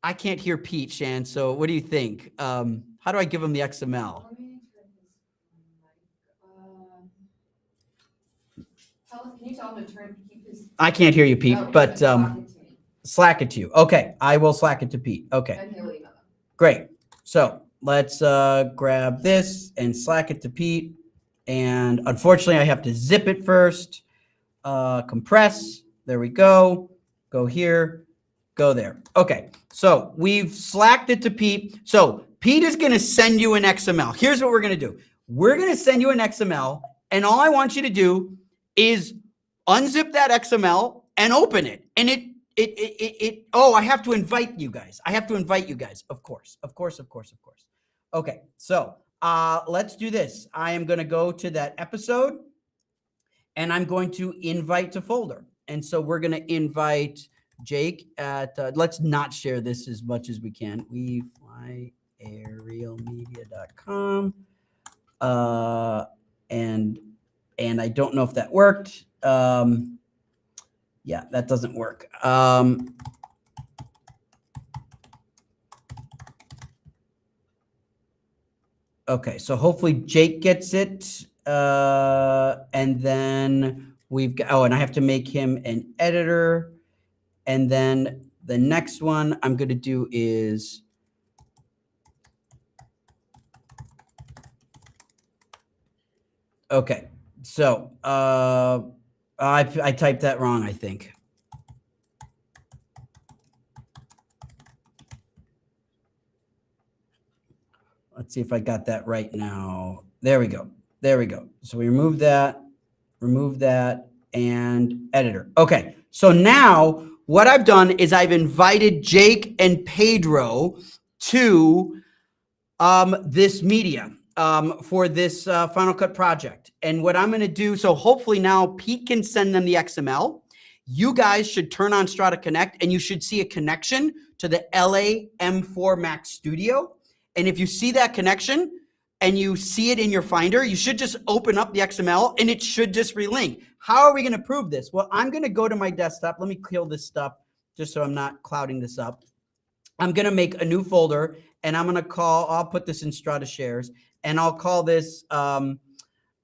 I can't hear Pete, Shan. So what do you think? How do I give them the XML? Can you tell him to keep his? I can't hear you, Pete, but Slack it to you. Okay, I will Slack it to Pete. Okay, great. So let's grab this and Slack it to Pete. And unfortunately, I have to zip it first. Compress. There we go. Go here. Go there. Okay, so we've Slacked it to Pete. So Pete is going to send you an XML. Here's what we're going to do. We're going to send you an XML, and all I want you to do is unzip that XML and open it. And I have to invite you guys. Of course. Okay, so let's do this. I am going to go to that episode and I'm going to invite to folder. And so we're going to invite Jake at, let's not share this as much as we can. We fly aerialmedia.com. And I don't know if that worked. Yeah, that doesn't work. Okay, so hopefully Jake gets it. And then we've got, and I have to make him an editor. And then the next one I'm going to do is, okay, so I typed that wrong, I think. Let's see if I got that right now. There we go. So we remove that, and editor. Okay, so now what I've done is I've invited Jake and Pedro to this media for this Final Cut project. And what I'm going to do, so hopefully now Pete can send them the XML. You guys should turn on Strada Connect and you should see a connection to the LA M4 Max Studio. And if you see that connection, and you see it in your Finder, you should just open up the XML and it should just relink. How are we going to prove this? Well, I'm going to go to my desktop. Let me kill this stuff just so I'm not clouding this up. I'm going to make a new folder and I'm going to I'll put this in Strata Shares and I'll call this, I'm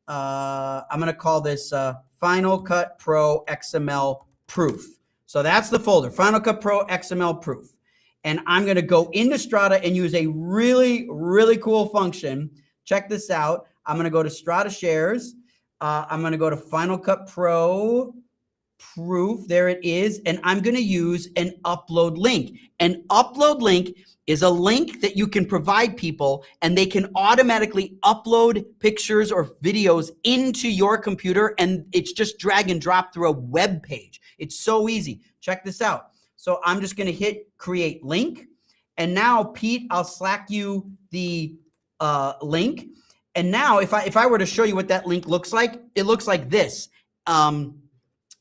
going to call this Final Cut Pro XML Proof. So that's the folder, Final Cut Pro XML Proof. And I'm going to go into Strata and use a really, really cool function. Check this out. I'm going to go to Strata Shares. I'm going to go to Final Cut Pro Proof. There it is. And I'm going to use an upload link. An upload link is a link that you can provide people and they can automatically upload pictures or videos into your computer and it's just drag and drop through a web page. It's so easy. Check this out. So I'm just going to hit create link. And now, Pete, I'll Slack you the link. And now if I were to show you what that link looks like, it looks like this.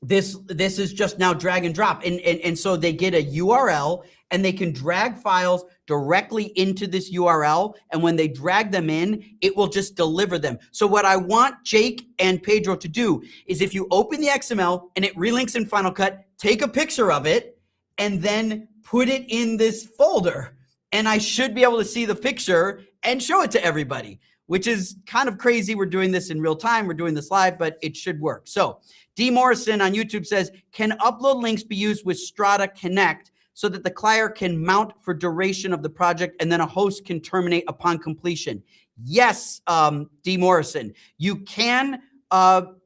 This is just now drag and drop. And so they get a URL and they can drag files directly into this URL. And when they drag them in, it will just deliver them. So what I want Jake and Pedro to do is if you open the XML and it relinks in Final Cut, take a picture of it and then put it in this folder. And I should be able to see the picture and show it to everybody, which is kind of crazy. We're doing this in real time. We're doing this live, but it should work. So D. Morrison on YouTube says, can upload links be used with Strada Connect so that the client can mount for duration of the project and then a host can terminate upon completion? Yes, D. Morrison, you can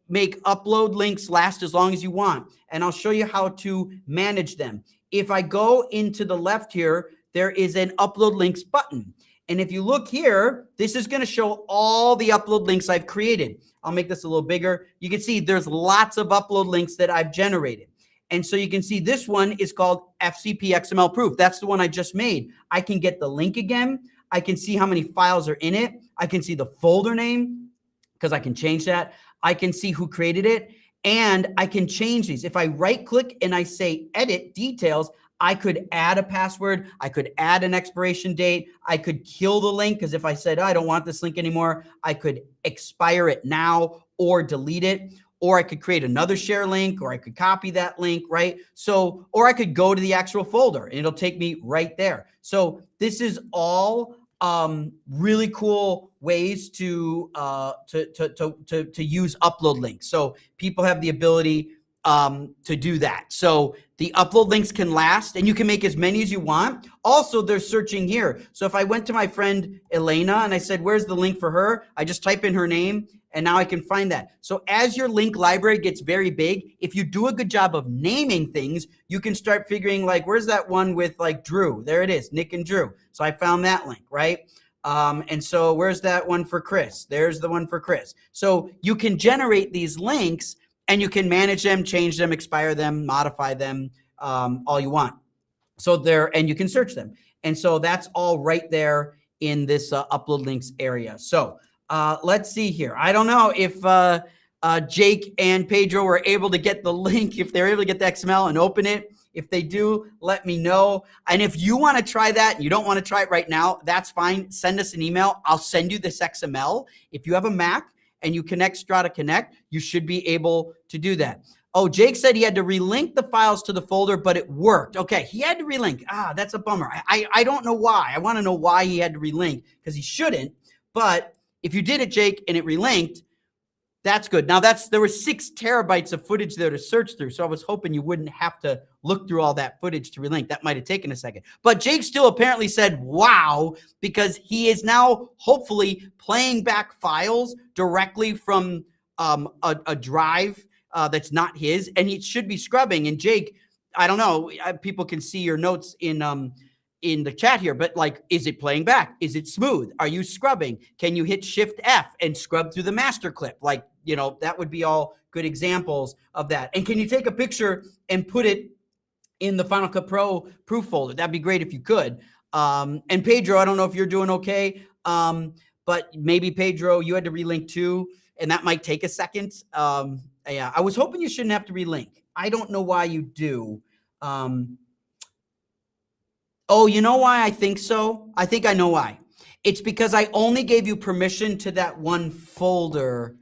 make upload links last as long as you want. And I'll show you how to manage them. If I go into the left here, there is an upload links button. And if you look here, this is going to show all the upload links I've created. I'll make this a little bigger. You can see there's lots of upload links that I've generated. And so you can see this one is called FCP XML Proof. That's the one I just made. I can get the link again. I can see how many files are in it. I can see the folder name because I can change that. I can see who created it. And I can change these. If I right click and I say edit details, I could add a password. I could add an expiration date. I could kill the link because if I said, oh, I don't want this link anymore, I could expire it now or delete it. Or I could create another share link, or I could copy that link, right? So, or I could go to the actual folder and it'll take me right there. So this is all really cool ways to use upload links. So people have the ability to do that. So the upload links can last and you can make as many as you want. Also, they're searching here. So if I went to my friend Elena and I said, where's the link for her? I just type in her name and now I can find that. So as your link library gets very big, if you do a good job of naming things, you can start figuring like, where's that one with like Drew? There it is, Nick and Drew. So I found that link, right? And so where's that one for Chris? There's the one for Chris. So you can generate these links and you can manage them, change them, expire them, modify them, all you want. So and you can search them. And so that's all right there in this upload links area. So let's see here. I don't know if Jake and Pedro were able to get the link, if they're able to get the XML and open it. If they do, let me know. And if you want to try that and you don't want to try it right now, that's fine. Send us an email. I'll send you this XML. If you have a Mac and you connect Strada Connect, you should be able to do that. Oh, Jake said he had to relink the files to the folder, but it worked. Okay, he had to relink. That's a bummer. I don't know why. I want to know why he had to relink because he shouldn't. But if you did it, Jake, and it relinked, that's good. Now there was 6 terabytes of footage there to search through. So I was hoping you wouldn't have to look through all that footage to relink. That might have taken a second. But Jake still apparently said, wow, because he is now hopefully playing back files directly from a drive that's not his, and he should be scrubbing. And Jake, I don't know, people can see your notes in the chat here, but like, is it playing back? Is it smooth? Are you scrubbing? Can you hit Shift F and scrub through the master clip? Like, you know, that would be all good examples of that. And can you take a picture and put it in the Final Cut Pro proof folder? That'd be great if you could. And Pedro, I don't know if you're doing okay, but maybe Pedro, you had to relink too, and that might take a second. Yeah, I was hoping you shouldn't have to relink. I don't know why you do. Oh, you know why I think so? I think I know why. It's because I only gave you permission to that one folder.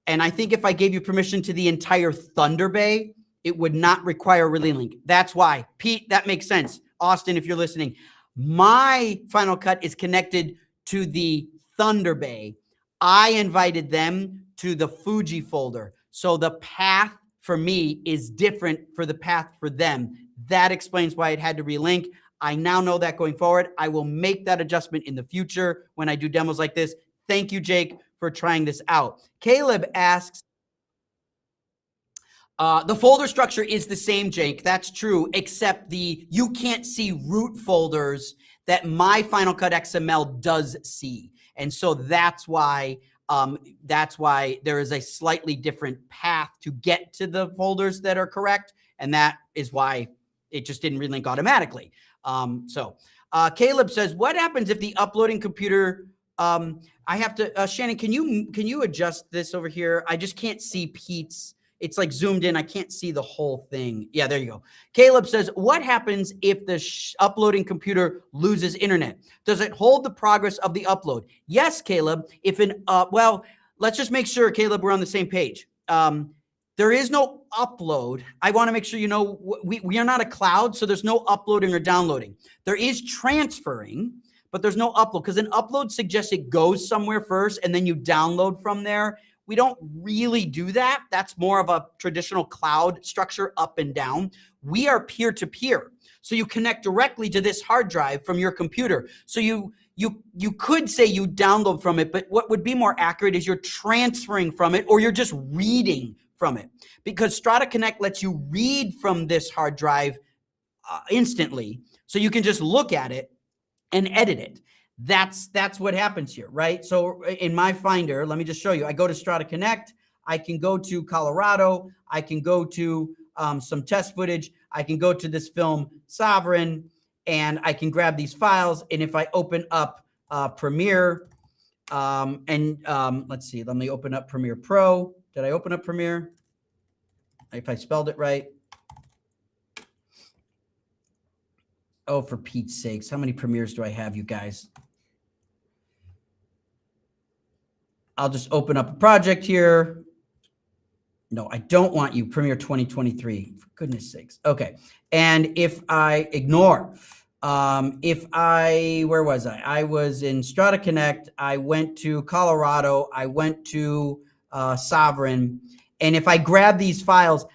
And I think if I gave you permission to the entire Thunder Bay, it would not require a relay link. That's why. Pete, that makes sense. Austin, if you're listening, my Final Cut is connected to the Thunder Bay. I invited them to the Fuji folder. So the path for me is different for the path for them. That explains why it had to relink. I now know that going forward. I will make that adjustment in the future when I do demos like this. Thank you, Jake, for trying this out. Caleb asks, the folder structure is the same, Jake. That's true, except you can't see root folders that my Final Cut XML does see. And so that's why there is a slightly different path to get to the folders that are correct. And that is why it just didn't relink automatically. Caleb says, what happens if the uploading computer, I have to, Shannon, can you adjust this over here? I just can't see Pete's. It's like zoomed in. I can't see the whole thing. Yeah, there you go. Caleb says, what happens if the uploading computer loses internet? Does it hold the progress of the upload? Yes, Caleb. Well, let's just make sure, Caleb, we're on the same page. There is no upload. I want to make sure you know we are not a cloud, so there's no uploading or downloading. There is transferring, but there's no upload, because an upload suggests it goes somewhere first and then you download from there. We don't really do that. That's more of a traditional cloud structure, up and down. We are peer-to-peer. So you connect directly to this hard drive from your computer. So you could say you download from it, but what would be more accurate is you're transferring from it, or you're just reading from it. Because Strada Connect lets you read from this hard drive instantly. So you can just look at it and edit it. That's what happens here, right? So in my Finder, let me just show you. I go to Strada Connect. I can go to Colorado. I can go to some test footage. I can go to this film Sovereign, and I can grab these files. And if I open up Premiere, let's see, let me open up Premiere Pro. Did I open up Premiere? If I spelled it right. Oh, for Pete's sakes, how many Premieres do I have, you guys? I'll just open up a project here. No, I don't want you. Premiere 2023, for goodness sakes. Okay. And if I ignore, where was I? I was in Strada Connect. I went to Colorado. I went to Sovereign. And if I grab these files,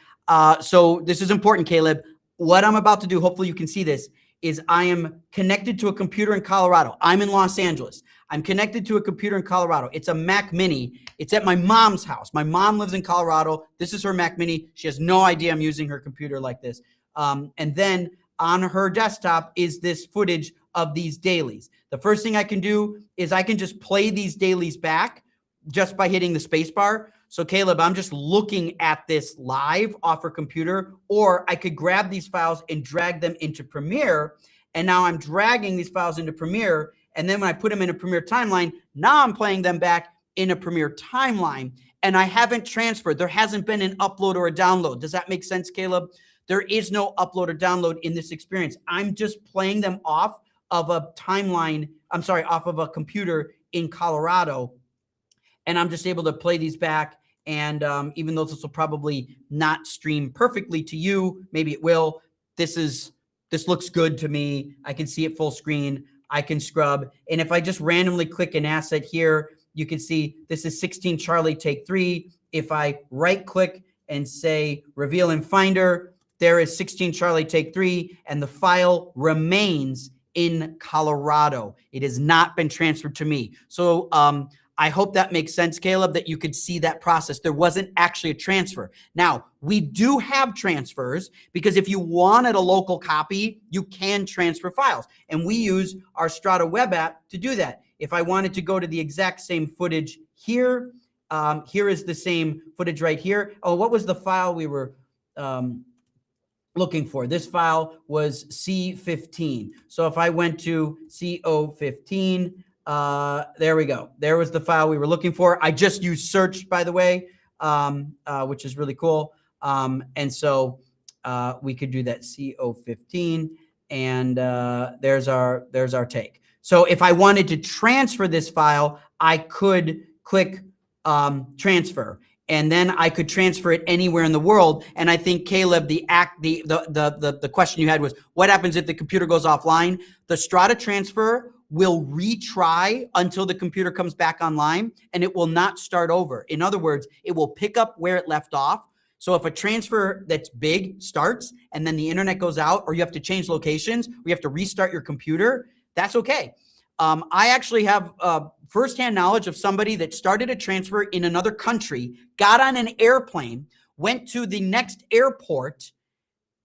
so this is important, Caleb. What I'm about to do, hopefully you can see this, is I am connected to a computer in Colorado. I'm in Los Angeles. I'm connected to a computer in Colorado. It's a Mac Mini. It's at my mom's house. My mom lives in Colorado. This is her Mac Mini. She has no idea I'm using her computer like this. And then on her desktop is this footage of these dailies. The first thing I can do is I can just play these dailies back just by hitting the space bar. So Caleb, I'm just looking at this live off her computer, or I could grab these files and drag them into Premiere. And now I'm dragging these files into Premiere. And then when I put them in a Premiere timeline, now I'm playing them back in a Premiere timeline. And I haven't transferred. There hasn't been an upload or a download. Does that make sense, Caleb? There is no upload or download in this experience. I'm just playing them off of a timeline. I'm sorry, off of a computer in Colorado. And I'm just able to play these back. And even though this will probably not stream perfectly to you, maybe it will. This looks good to me. I can see it full screen. I can scrub. And if I just randomly click an asset here, you can see this is 16 Charlie take 3. If I right click and say reveal in Finder, there is 16 Charlie take 3, and the file remains in Colorado. It has not been transferred to me. So I hope that makes sense, Caleb, that you could see that process. There wasn't actually a transfer. Now, we do have transfers, because if you wanted a local copy, you can transfer files. And we use our Strata web app to do that. If I wanted to go to the exact same footage here, here is the same footage right here. Oh, what was the file we were looking for? This file was C15. So if I went to CO15, there we go. There was the file we were looking for. I just used search, by the way, which is really cool. And so we could do that CO15, and there's our take. So if I wanted to transfer this file, I could click transfer, and then I could transfer it anywhere in the world. And I think, Caleb, the question you had was, what happens if the computer goes offline? The Strata transfer will retry until the computer comes back online, and it will not start over. In other words, it will pick up where it left off. So if a transfer that's big starts and then the internet goes out, or you have to change locations, or you have to restart your computer, that's okay. I actually have firsthand knowledge of somebody that started a transfer in another country, got on an airplane, went to the next airport,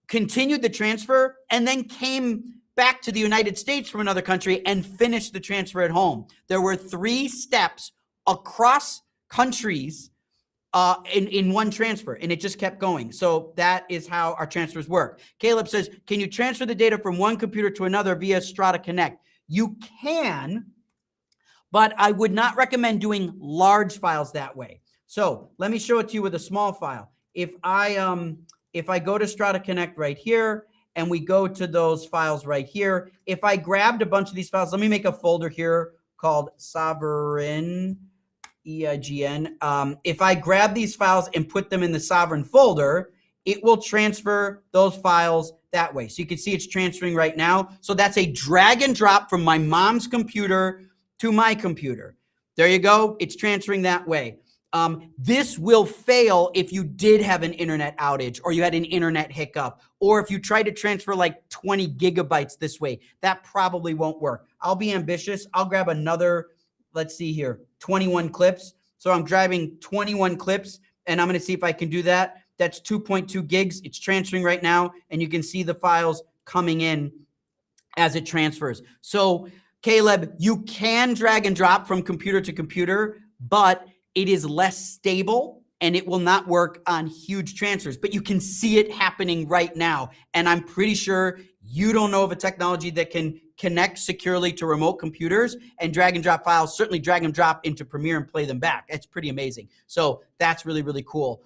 continued the transfer, and then came back to the United States from another country and finished the transfer at home. There were 3 steps across countries in one transfer, and it just kept going. So that is how our transfers work. Caleb says, can you transfer the data from one computer to another via Strada Connect? You can, but I would not recommend doing large files that way. So let me show it to you with a small file. If I go to Strata Connect right here, and we go to those files right here, if I grabbed a bunch of these files, let me make a folder here called Sovereign, EIGN. If I grab these files and put them in the Sovereign folder, it will transfer those files that way. So you can see it's transferring right now. So that's a drag and drop from my mom's computer to my computer. There you go. It's transferring that way. This will fail if you did have an internet outage, or you had an internet hiccup, or if you try to transfer like 20 gigabytes this way. That probably won't work. I'll be ambitious. I'll grab another, let's see here, 21 clips. So I'm grabbing 21 clips, and I'm going to see if I can do that. That's 2.2 gigs. It's transferring right now, and you can see the files coming in as it transfers. So Caleb, you can drag and drop from computer to computer, but it is less stable and it will not work on huge transfers, but you can see it happening right now. And I'm pretty sure you don't know of a technology that can connect securely to remote computers and drag and drop files, certainly drag and drop into Premiere and play them back. That's pretty amazing. So that's really, really cool.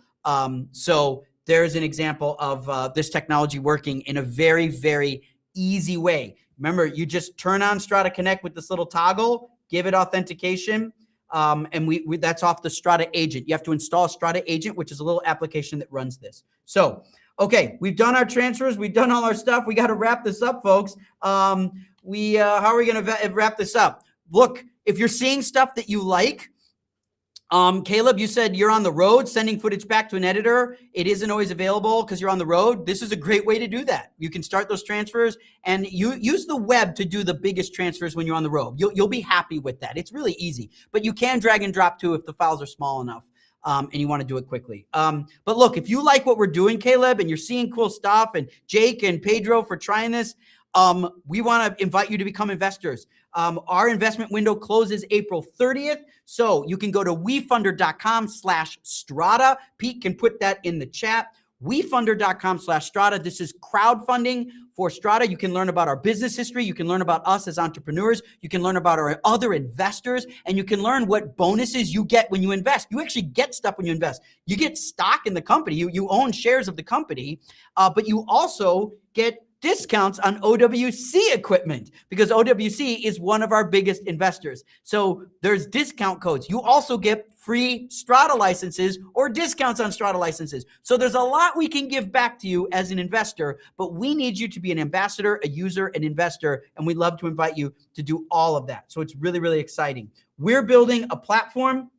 So there's an example of this technology working in a very, very easy way. Remember, you just turn on Strata Connect with this little toggle, give it authentication, and we that's off the Strata agent. You have to install a Strata agent, which is a little application that runs this. So, okay, we've done our transfers. We've done all our stuff. We got to wrap this up, folks. How are we going to wrap this up? Look, if you're seeing stuff that you like, Caleb, you said you're on the road sending footage back to an editor. It isn't always available because you're on the road. This is a great way to do that. You can start those transfers, and you use the web to do the biggest transfers when you're on the road. You'll be happy with that. It's really easy, but you can drag and drop too if the files are small enough. And you want to do it quickly. But look, if you like what we're doing, Caleb, and you're seeing cool stuff, and Jake and Pedro for trying this, we want to invite you to become investors. Our investment window closes April 30th. So you can go to wefunder.com/Strata. Pete can put that in the chat. wefunder.com/Strata. This is crowdfunding for Strata. You can learn about our business history. You can learn about us as entrepreneurs. You can learn about our other investors, and you can learn what bonuses you get when you invest. You actually get stuff when you invest. You get stock in the company. You own shares of the company, but you also get discounts on OWC equipment because OWC is one of our biggest investors. So there's discount codes. You also get free Strata licenses or discounts on Strata licenses. So there's a lot we can give back to you as an investor, but we need you to be an ambassador, a user, an investor, and we'd love to invite you to do all of that. So it's really, really exciting. We're building a platform.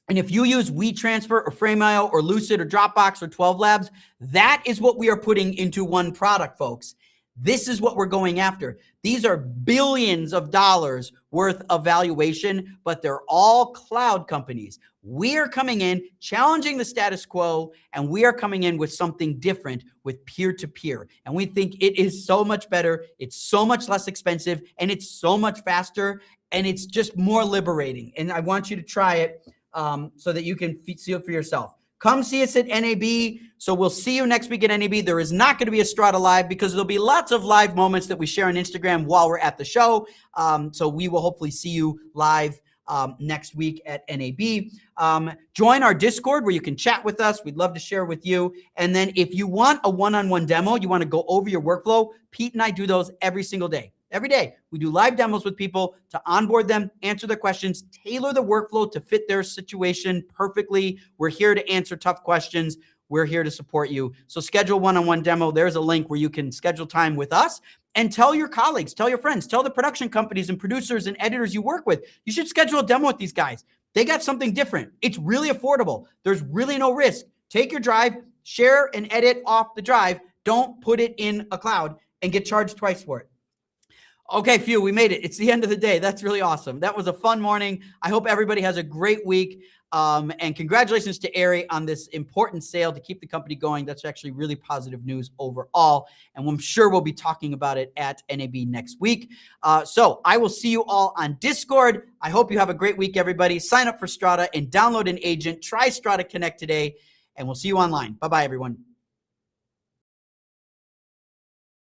And if you use WeTransfer or Frame.io or Lucid or Dropbox or 12 Labs, that is what we are putting into one product, folks. This is what we're going after. These are billions of dollars worth of valuation, but they're all cloud companies. We are coming in, challenging the status quo, and we are coming in with something different with peer-to-peer. And we think it is so much better, it's so much less expensive, and it's so much faster, and it's just more liberating. And I want you to try it so that you can see it for yourself. Come see us at NAB. So we'll see you next week at NAB. There is not going to be a Strata Live because there'll be lots of live moments that we share on Instagram while we're at the show. So we will hopefully see you live next week at NAB. Join our Discord where you can chat with us. We'd love to share with you. And then if you want a one-on-one demo, you want to go over your workflow, Pete and I do those every single day. Every day, we do live demos with people to onboard them, answer their questions, tailor the workflow to fit their situation perfectly. We're here to answer tough questions. We're here to support you. So schedule one-on-one demo. There's a link where you can schedule time with us and tell your colleagues, tell your friends, tell the production companies and producers and editors you work with. You should schedule a demo with these guys. They got something different. It's really affordable. There's really no risk. Take your drive, share and edit off the drive. Don't put it in a cloud and get charged twice for it. Okay, phew, we made it. It's the end of the day. That's really awesome. That was a fun morning. I hope everybody has a great week. And congratulations to Arri on this important sale to keep the company going. That's actually really positive news overall. And I'm sure we'll be talking about it at NAB next week. So I will see you all on Discord. I hope you have a great week, everybody. Sign up for Strata and download an agent. Try Strada Connect today, and we'll see you online. Bye-bye, everyone.